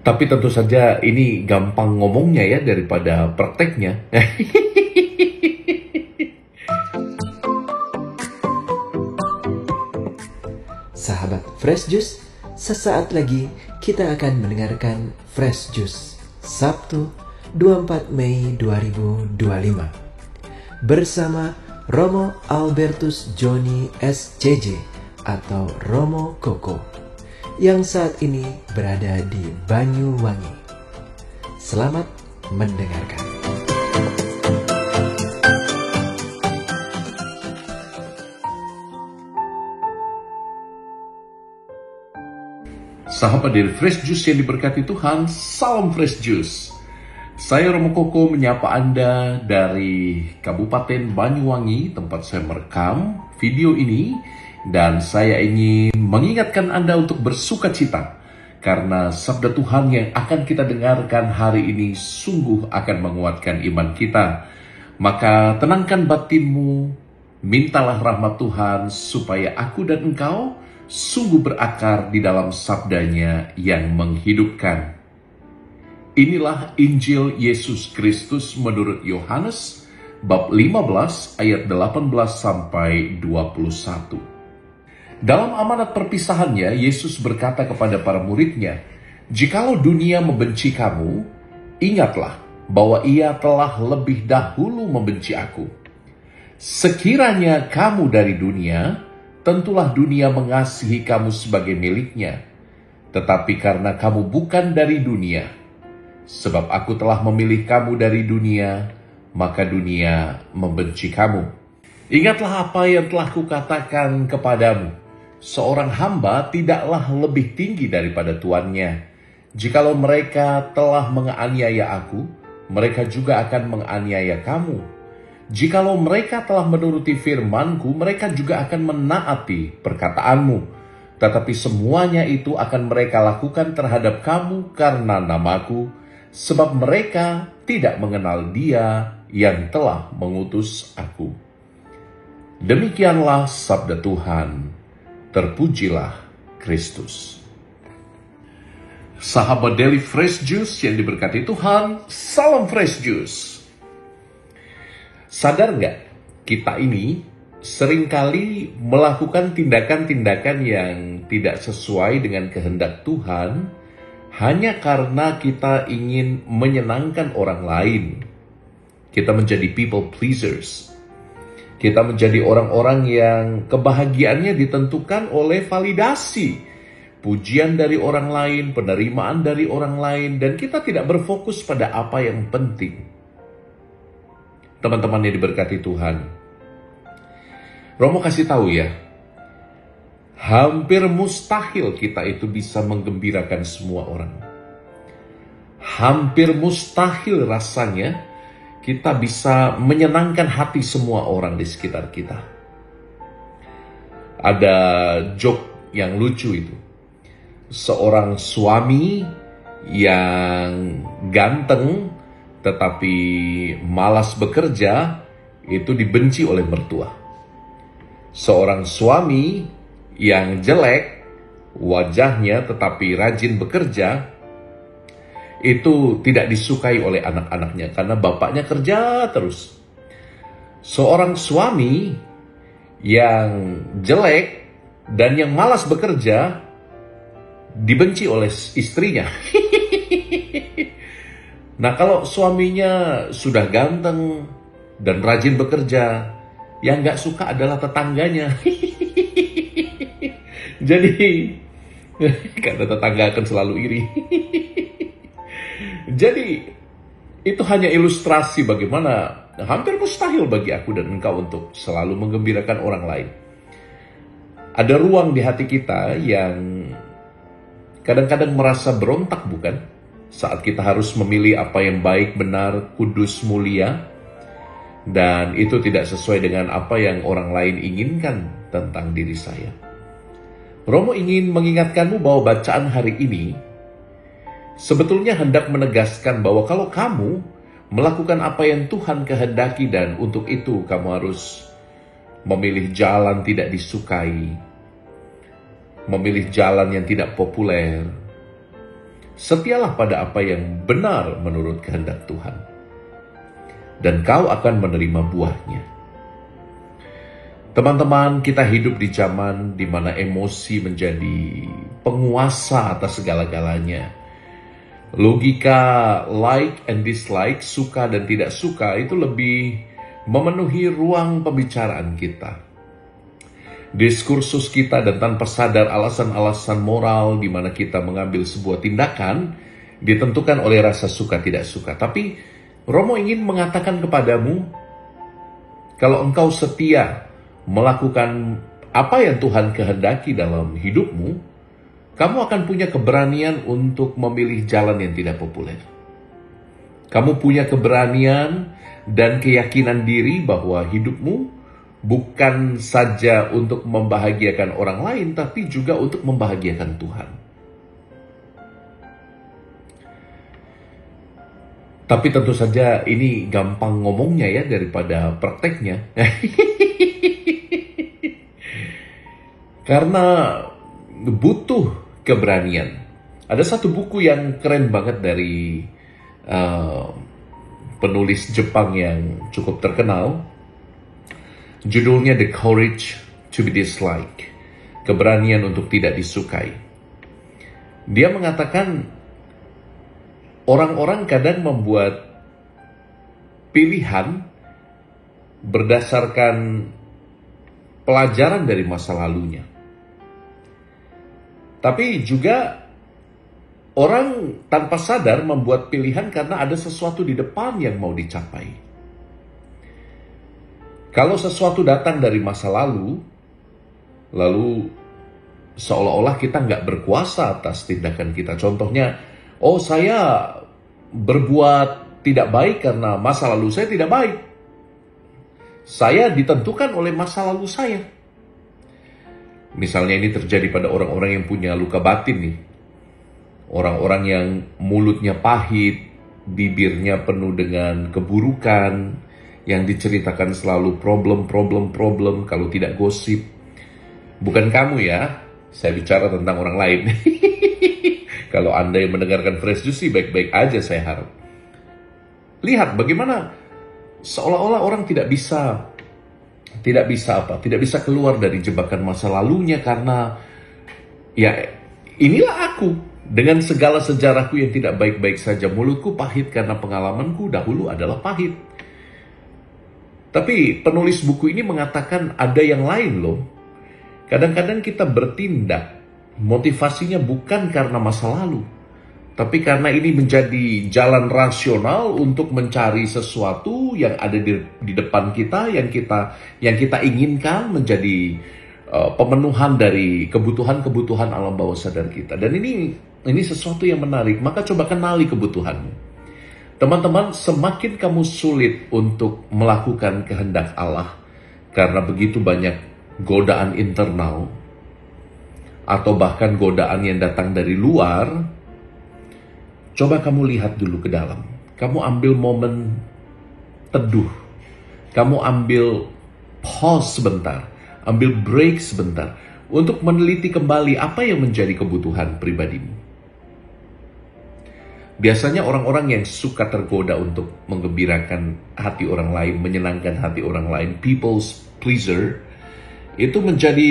Tapi tentu saja ini gampang ngomongnya ya daripada prakteknya. Sahabat Fresh Juice, sesaat lagi kita akan mendengarkan Fresh Juice Sabtu 24 Mei 2025 bersama Romo Albertus Joni SCJ atau Romo Koko yang saat ini berada di Banyuwangi. Selamat mendengarkan. Sahabat dari Fresh Juice yang diberkati Tuhan, salam Fresh Juice. Saya Romo Koko menyapa Anda dari Kabupaten Banyuwangi, tempat saya merekam video ini. Dan saya ingin mengingatkan Anda untuk bersuka cita, karena sabda Tuhan yang akan kita dengarkan hari ini sungguh akan menguatkan iman kita. Maka tenangkan batinmu, mintalah rahmat Tuhan supaya aku dan engkau sungguh berakar di dalam sabdanya yang menghidupkan. Inilah Injil Yesus Kristus menurut Yohanes bab 15 ayat 18 sampai 21. Dalam amanat perpisahannya, Yesus berkata kepada para muridnya, "Jikalau dunia membenci kamu, ingatlah bahwa ia telah lebih dahulu membenci aku. Sekiranya kamu dari dunia, tentulah dunia mengasihi kamu sebagai miliknya. Tetapi karena kamu bukan dari dunia, sebab aku telah memilih kamu dari dunia, maka dunia membenci kamu. Ingatlah apa yang telah kukatakan kepadamu. Seorang hamba tidaklah lebih tinggi daripada tuannya. Jikalau mereka telah menganiaya aku, mereka juga akan menganiaya kamu. Jikalau mereka telah menuruti firman-Ku, mereka juga akan menaati perkataanmu. Tetapi semuanya itu akan mereka lakukan terhadap kamu karena nama-Ku, sebab mereka tidak mengenal Dia yang telah mengutus Aku." Demikianlah sabda Tuhan. Terpujilah Kristus. Sahabat Daily Fresh Juice yang diberkati Tuhan, salam Fresh Juice. Sadar nggak, kita ini seringkali melakukan tindakan-tindakan yang tidak sesuai dengan kehendak Tuhan hanya karena kita ingin menyenangkan orang lain. Kita menjadi people pleasers. Kita menjadi orang-orang yang kebahagiaannya ditentukan oleh validasi, pujian dari orang lain, penerimaan dari orang lain, dan kita tidak berfokus pada apa yang penting. Teman-teman yang diberkati Tuhan, Romo kasih tahu ya, hampir mustahil kita itu bisa menggembirakan semua orang. Hampir mustahil rasanya kita bisa menyenangkan hati semua orang di sekitar kita. Ada joke yang lucu itu. Seorang suami yang ganteng tetapi malas bekerja itu dibenci oleh mertua. Seorang suami yang jelek wajahnya tetapi rajin bekerja itu tidak disukai oleh anak-anaknya karena bapaknya kerja terus. Seorang suami yang jelek dan yang malas bekerja dibenci oleh istrinya. Nah, kalau suaminya sudah ganteng dan rajin bekerja, yang gak suka adalah tetangganya. Jadi, karena tetangga akan selalu iri. Jadi, itu hanya ilustrasi bagaimana hampir mustahil bagi aku dan engkau untuk selalu menggembirakan orang lain. Ada ruang di hati kita yang kadang-kadang merasa berontak, bukan? Saat kita harus memilih apa yang baik, benar, kudus, mulia, dan itu tidak sesuai dengan apa yang orang lain inginkan tentang diri saya. Romo ingin mengingatkanmu bahwa bacaan hari ini sebetulnya hendak menegaskan bahwa kalau kamu melakukan apa yang Tuhan kehendaki dan untuk itu kamu harus memilih jalan tidak disukai, memilih jalan yang tidak populer, Setialah pada apa yang benar menurut kehendak Tuhan, dan kau akan menerima buahnya. Teman-teman, kita hidup di zaman di mana emosi menjadi penguasa atas segala-galanya. Logika like and dislike, suka dan tidak suka, itu lebih memenuhi ruang pembicaraan kita. Diskursus kita, dan tanpa sadar alasan-alasan moral di mana kita mengambil sebuah tindakan ditentukan oleh rasa suka tidak suka. Tapi Romo ingin mengatakan kepadamu, kalau engkau setia melakukan apa yang Tuhan kehendaki dalam hidupmu, kamu akan punya keberanian untuk memilih jalan yang tidak populer. Kamu punya keberanian dan keyakinan diri bahwa hidupmu bukan saja untuk membahagiakan orang lain, tapi juga untuk membahagiakan Tuhan. Tapi tentu saja ini gampang ngomongnya ya daripada prakteknya. Karena butuh keberanian. Ada satu buku yang keren banget dari penulis Jepang yang cukup terkenal. Judulnya The Courage to be Disliked, keberanian untuk tidak disukai. Dia mengatakan orang-orang kadang membuat pilihan berdasarkan pelajaran dari masa lalunya. Tapi juga orang tanpa sadar membuat pilihan karena ada sesuatu di depan yang mau dicapai. Kalau sesuatu datang dari masa lalu seolah-olah kita nggak berkuasa atas tindakan kita. Contohnya, oh saya berbuat tidak baik karena masa lalu saya tidak baik. Saya ditentukan oleh masa lalu saya. Misalnya ini terjadi pada orang-orang yang punya luka batin nih. Orang-orang yang mulutnya pahit, bibirnya penuh dengan keburukan, yang diceritakan selalu problem, kalau tidak gosip. Bukan kamu ya, saya bicara tentang orang lain. Kalau Anda yang mendengarkan Fresh Juice sih baik-baik aja saya harap. Lihat bagaimana seolah-olah orang tidak bisa keluar dari jebakan masa lalunya karena ya inilah aku dengan segala sejarahku yang tidak baik-baik saja. Mulutku pahit karena pengalamanku dahulu adalah pahit. Tapi penulis buku ini mengatakan ada yang lain loh. Kadang-kadang kita bertindak, motivasinya bukan karena masa lalu, tapi karena ini menjadi jalan rasional untuk mencari sesuatu yang ada di depan kita, yang kita inginkan menjadi pemenuhan dari kebutuhan alam bawah sadar kita. Dan ini sesuatu yang menarik, maka coba kenali kebutuhanmu. Teman-teman, semakin kamu sulit untuk melakukan kehendak Allah karena begitu banyak godaan internal atau bahkan godaan yang datang dari luar, coba kamu lihat dulu ke dalam. Kamu ambil momen teduh. Kamu ambil pause sebentar, ambil break sebentar untuk meneliti kembali apa yang menjadi kebutuhan pribadimu. Biasanya orang-orang yang suka tergoda untuk menggembirakan hati orang lain, menyenangkan hati orang lain, people's pleaser, itu menjadi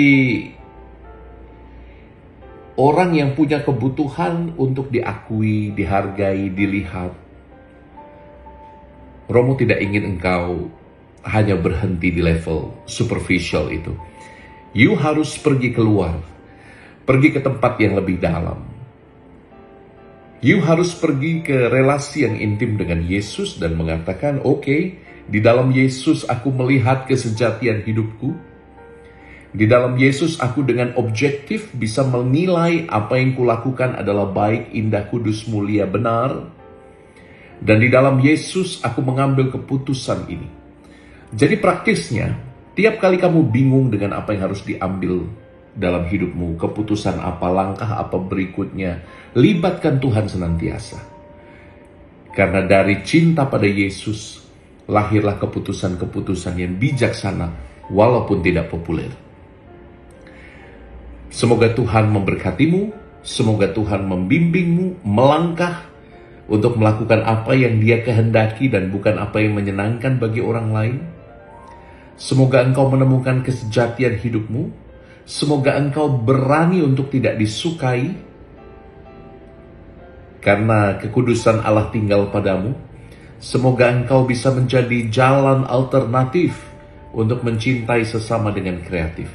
orang yang punya kebutuhan untuk diakui, dihargai, dilihat. Romo tidak ingin engkau hanya berhenti di level superficial itu. You harus pergi keluar, pergi ke tempat yang lebih dalam. You harus pergi ke relasi yang intim dengan Yesus dan mengatakan, oke, di dalam Yesus aku melihat kesejatian hidupku. Di dalam Yesus aku dengan objektif bisa menilai apa yang kulakukan adalah baik, indah, kudus, mulia, benar. Dan di dalam Yesus aku mengambil keputusan ini. Jadi praktisnya, tiap kali kamu bingung dengan apa yang harus diambil dalam hidupmu, keputusan apa, langkah apa berikutnya, libatkan Tuhan senantiasa. Karena dari cinta pada Yesus, lahirlah keputusan-keputusan yang bijaksana, walaupun tidak populer. Semoga Tuhan memberkatimu, Semoga Tuhan membimbingmu melangkah untuk melakukan apa yang Dia kehendaki dan bukan apa yang menyenangkan bagi orang lain. Semoga engkau menemukan kesejatian hidupmu. Semoga engkau berani untuk tidak disukai, karena kekudusan Allah tinggal padamu. Semoga engkau bisa menjadi jalan alternatif untuk mencintai sesama dengan kreatif.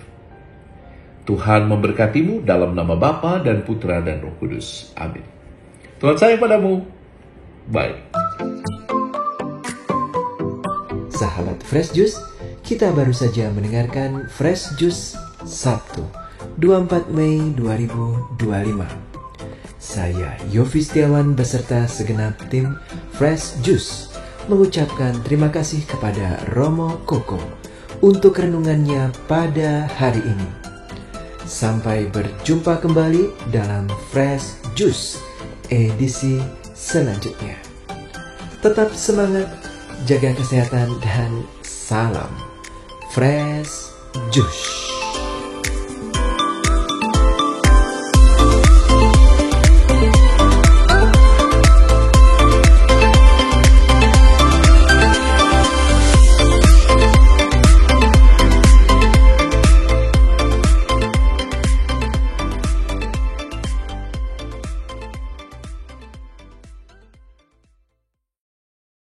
Tuhan memberkatimu dalam nama Bapa dan Putra dan Roh Kudus. Amin. Tuhan sayang padamu. Bye. Sahabat Fresh Juice, kita baru saja mendengarkan Fresh Juice Sabtu 24 Mei 2025. Saya Yofi Setiawan beserta segenap tim Fresh Juice mengucapkan terima kasih kepada Romo Koko untuk renungannya pada hari ini. Sampai berjumpa kembali dalam Fresh Juice edisi selanjutnya. Tetap semangat, jaga kesehatan, dan salam Fresh Juice.